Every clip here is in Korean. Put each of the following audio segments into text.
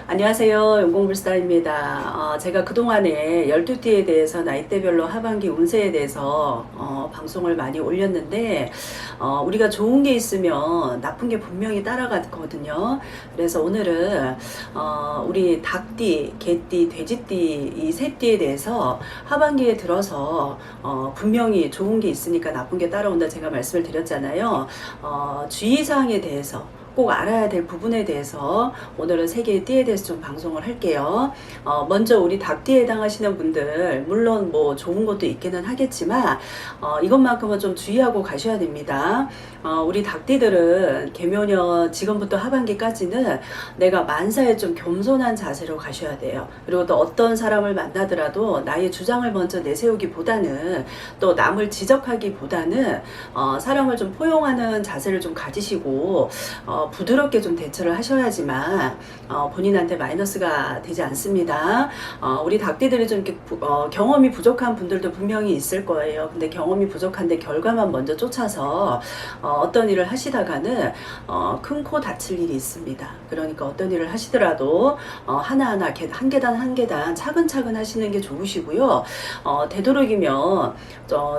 안녕하세요. 용공불사입니다. 제가 그동안에 12띠에 대해서 나이대별로 하반기 운세에 대해서 방송을 많이 올렸는데 우리가 좋은 게 있으면 나쁜 게 분명히 따라가거든요. 그래서 오늘은 우리 닭띠, 개띠, 돼지띠 이 세 띠에 대해서 하반기에 들어서 분명히 좋은 게 있으니까 나쁜 게 따라온다 제가 말씀을 드렸잖아요. 주의사항에 대해서 꼭 알아야 될 부분에 대해서 오늘은 세 개의 띠에 대해서 좀 방송을 할게요. 먼저 우리 닭띠에 해당하시는 분들 물론 뭐 좋은 것도 있기는 하겠지만 이것만큼은 좀 주의하고 가셔야 됩니다. 우리 닭띠들은 개묘년 지금부터 하반기까지는 내가 만사에 좀 겸손한 자세로 가셔야 돼요. 그리고 또 어떤 사람을 만나더라도 나의 주장을 먼저 내세우기보다는 또 남을 지적하기보다는 사람을 좀 포용하는 자세를 좀 가지시고 부드럽게 좀 대처를 하셔야지만 본인한테 마이너스가 되지 않습니다. 우리 닭띠들이 좀 이렇게 경험이 부족한 분들도 분명히 있을 거예요. 근데 경험이 부족한데 결과만 먼저 쫓아서 어떤 일을 하시다가는 큰 코 다칠 일이 있습니다. 그러니까 어떤 일을 하시더라도 하나하나 한 계단 한 계단 차근차근 하시는 게 좋으시고요. 되도록이면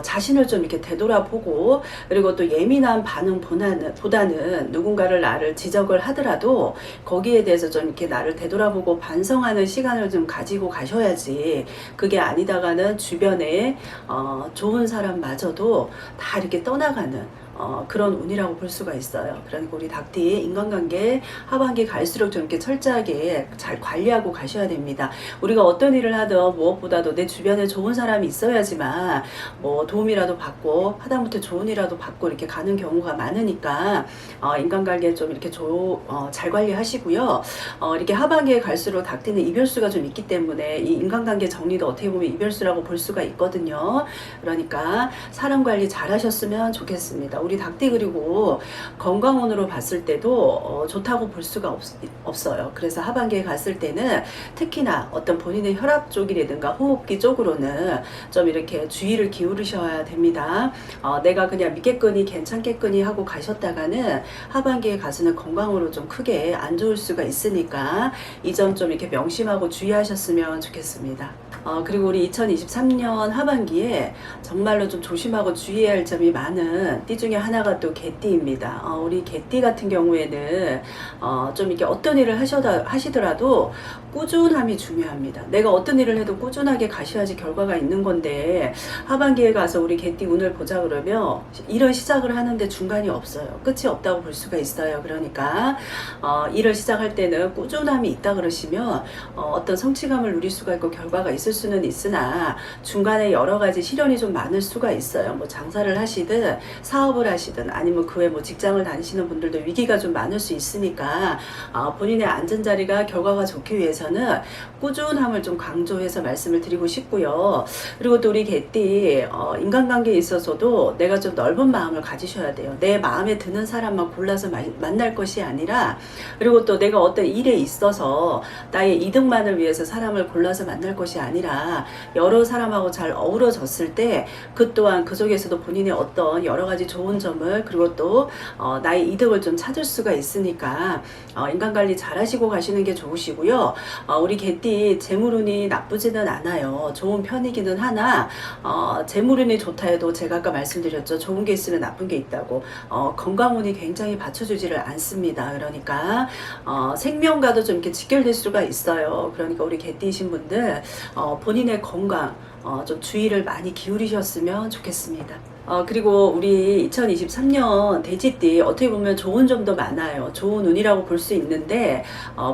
자신을 좀 이렇게 되돌아보고 그리고 또 예민한 반응보다는 누군가를 나를 지적을 하더라도 거기에 대해서 좀 이렇게 나를 되돌아보고 반성하는 시간을 좀 가지고 가셔야지, 그게 아니다가는 주변에 좋은 사람마저도 다 이렇게 떠나가는 그런 운이라고 볼 수가 있어요. 그러니까 우리 닭띠 인간관계 하반기 갈수록 좀 이렇게 철저하게 잘 관리하고 가셔야 됩니다. 우리가 어떤 일을 하든 무엇보다도 내 주변에 좋은 사람이 있어야지만 뭐 도움이라도 받고 하다못해 좋은 일이라도 받고 이렇게 가는 경우가 많으니까 인간관계 좀 이렇게 잘 관리하시고요. 이렇게 하반기에 갈수록 닭띠는 이별수가 좀 있기 때문에 이 인간관계 정리도 어떻게 보면 이별수라고 볼 수가 있거든요. 그러니까 사람 관리 잘 하셨으면 좋겠습니다. 우리 닭띠 그리고 건강운으로 봤을 때도 좋다고 볼 수가 없어요. 그래서 하반기에 갔을 때는 특히나 어떤 본인의 혈압 쪽이라든가 호흡기 쪽으로는 좀 이렇게 주의를 기울이셔야 됩니다. 내가 그냥 믿겠거니 괜찮겠거니 하고 가셨다가는 하반기에 가서는 건강으로 좀 크게 안 좋을 수가 있으니까 이 점 좀 이렇게 명심하고 주의하셨으면 좋겠습니다. 그리고 우리 2023년 하반기에 정말로 좀 조심하고 주의해야 할 점이 많은 띠 중에 하나가 또 개띠입니다. 우리 개띠 같은 경우에는 좀 이렇게 어떤 일을 하시더라도 꾸준함이 중요합니다. 내가 어떤 일을 해도 꾸준하게 가셔야지 결과가 있는 건데 하반기에 가서 우리 개띠 운을 보자 그러면 일을 시작을 하는데 중간이 없어요. 끝이 없다고 볼 수가 있어요. 그러니까 일을 시작할 때는 꾸준함이 있다 그러시면 어떤 성취감을 누릴 수가 있고 결과가 있을 수는 있으나 중간에 여러 가지 시련이 좀 많을 수가 있어요. 뭐 장사를 하시든 사업을 하시든 아니면 그 외 뭐 직장을 다니시는 분들도 위기가 좀 많을 수 있으니까 본인의 안전자리가 결과가 좋기 위해서는 꾸준함을 좀 강조해서 말씀을 드리고 싶고요. 그리고 또 우리 개띠 인간관계에 있어서도 내가 좀 넓은 마음을 가지셔야 돼요. 내 마음에 드는 사람만 골라서 만날 것이 아니라, 그리고 또 내가 어떤 일에 있어서 나의 이득만을 위해서 사람을 골라서 만날 것이 아니라 여러 사람하고 잘 어우러졌을 때 그 또한 그 속에서도 본인의 어떤 여러 가지 좋은 점을 그리고 또 나의 이득을 좀 찾을 수가 있으니까 인간관리 잘 하시고 가시는 게 좋으시고요. 우리 개띠 재물운이 나쁘지는 않아요. 좋은 편이기는 하나 재물운이 좋다 해도 제가 아까 말씀드렸죠. 좋은 게 있으면 나쁜 게 있다고. 건강운이 굉장히 받쳐주지를 않습니다. 그러니까 생명과도 좀 이렇게 직결될 수가 있어요. 그러니까 우리 개띠이신 분들 본인의 건강 좀 주의를 많이 기울이셨으면 좋겠습니다. 그리고 우리 2023년 돼지띠 어떻게 보면 좋은 점도 많아요. 좋은 운이라고 볼 수 있는데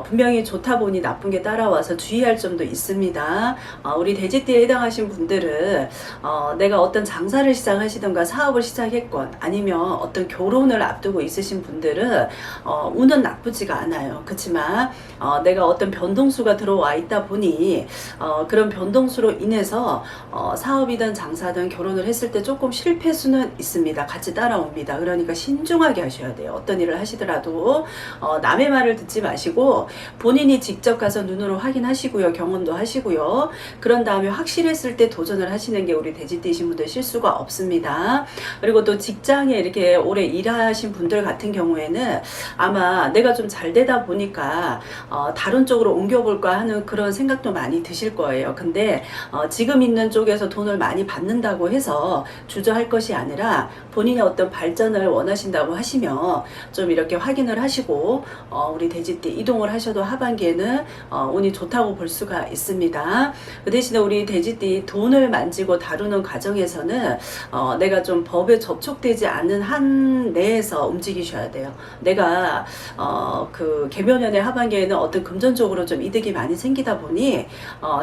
분명히 좋다 보니 나쁜 게 따라와서 주의할 점도 있습니다. 우리 돼지띠에 해당하신 분들은 내가 어떤 장사를 시작하시던가 사업을 시작했건 아니면 어떤 결혼을 앞두고 있으신 분들은 운은 나쁘지가 않아요. 그렇지만 내가 어떤 변동수가 들어와 있다 보니 그런 변동수로 인해서 사업이든 장사든 결혼을 했을 때 조금 실패 폐수는 있습니다. 같이 따라옵니다. 그러니까 신중하게 하셔야 돼요. 어떤 일을 하시더라도 남의 말을 듣지 마시고 본인이 직접 가서 눈으로 확인하시고요. 경험도 하시고요. 그런 다음에 확실했을 때 도전을 하시는 게 우리 돼지띠이신 분들 실수가 없습니다. 그리고 또 직장에 이렇게 오래 일하신 분들 같은 경우에는 아마 내가 좀 잘 되다 보니까 다른 쪽으로 옮겨볼까 하는 그런 생각도 많이 드실 거예요. 근데 지금 있는 쪽에서 돈을 많이 받는다고 해서 주저할 것이 아니라 본인의 어떤 발전을 원하신다고 하시면 좀 이렇게 확인을 하시고 우리 돼지띠 이동을 하셔도 하반기에는 운이 좋다고 볼 수가 있습니다. 그 대신에 우리 돼지띠 돈을 만지고 다루는 과정에서는 내가 좀 법에 접촉되지 않는 한 내에서 움직이셔야 돼요. 내가 그 개묘년의 하반기에는 어떤 금전적으로 좀 이득이 많이 생기다 보니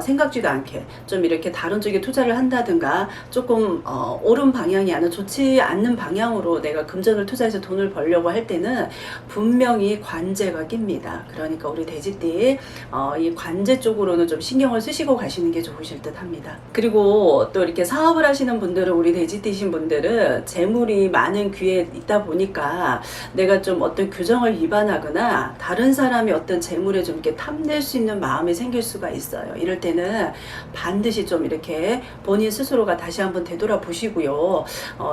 생각지도 않게 좀 이렇게 다른 쪽에 투자를 한다든가 조금 옳은 방향이 아니라 좋지 않는 방향으로 내가 금전을 투자해서 돈을 벌려고 할 때는 분명히 관제가 낍니다. 그러니까 우리 돼지띠 이 관제 쪽으로는 좀 신경을 쓰시고 가시는 게 좋으실 듯 합니다. 그리고 또 이렇게 사업을 하시는 분들은 우리 돼지띠신 분들은 재물이 많은 귀에 있다 보니까 내가 좀 어떤 규정을 위반하거나 다른 사람이 어떤 재물에 좀 이렇게 탐낼 수 있는 마음이 생길 수가 있어요. 이럴 때는 반드시 좀 이렇게 본인 스스로가 다시 한번 되돌아보시고요.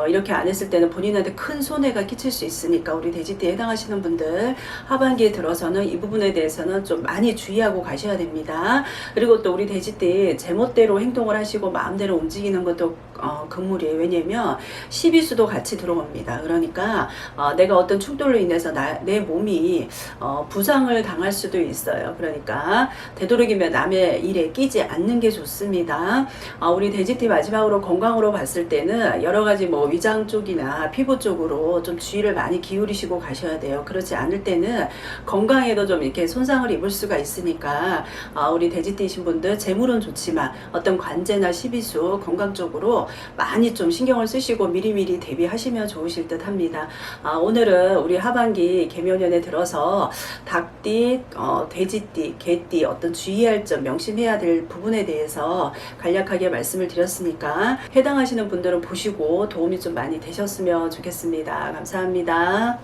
이렇게 안 했을 때는 본인한테 큰 손해가 끼칠 수 있으니까 우리 돼지띠에 해당하시는 분들 하반기에 들어서는 이 부분에 대해서는 좀 많이 주의하고 가셔야 됩니다. 그리고 또 우리 돼지띠 제멋대로 행동을 하시고 마음대로 움직이는 것도 금물이에요. 왜냐면 12수도 같이 들어옵니다. 그러니까 내가 어떤 충돌로 인해서 내 몸이 부상을 당할 수도 있어요. 그러니까 되도록이면 남의 일에 끼지 않는 게 좋습니다. 우리 돼지띠 마지막으로 건강으로 봤을 때는 여러 가지 뭐 위장 쪽이나 피부 쪽으로 좀 주의를 많이 기울이시고 가셔야 돼요. 그렇지 않을 때는 건강에도 좀 이렇게 손상을 입을 수가 있으니까 우리 돼지띠이신 분들 재물은 좋지만 어떤 관제나 십이수 건강 쪽으로 많이 좀 신경을 쓰시고 미리미리 대비하시면 좋으실 듯 합니다. 오늘은 우리 하반기 개묘년에 들어서 닭띠, 돼지띠, 개띠 어떤 주의할 점 명심해야 될 부분에 대해서 간략하게 말씀을 드렸으니까 해당하시는 분들은 보시고 도움이 좀 많이 되셨으면 좋겠습니다. 감사합니다.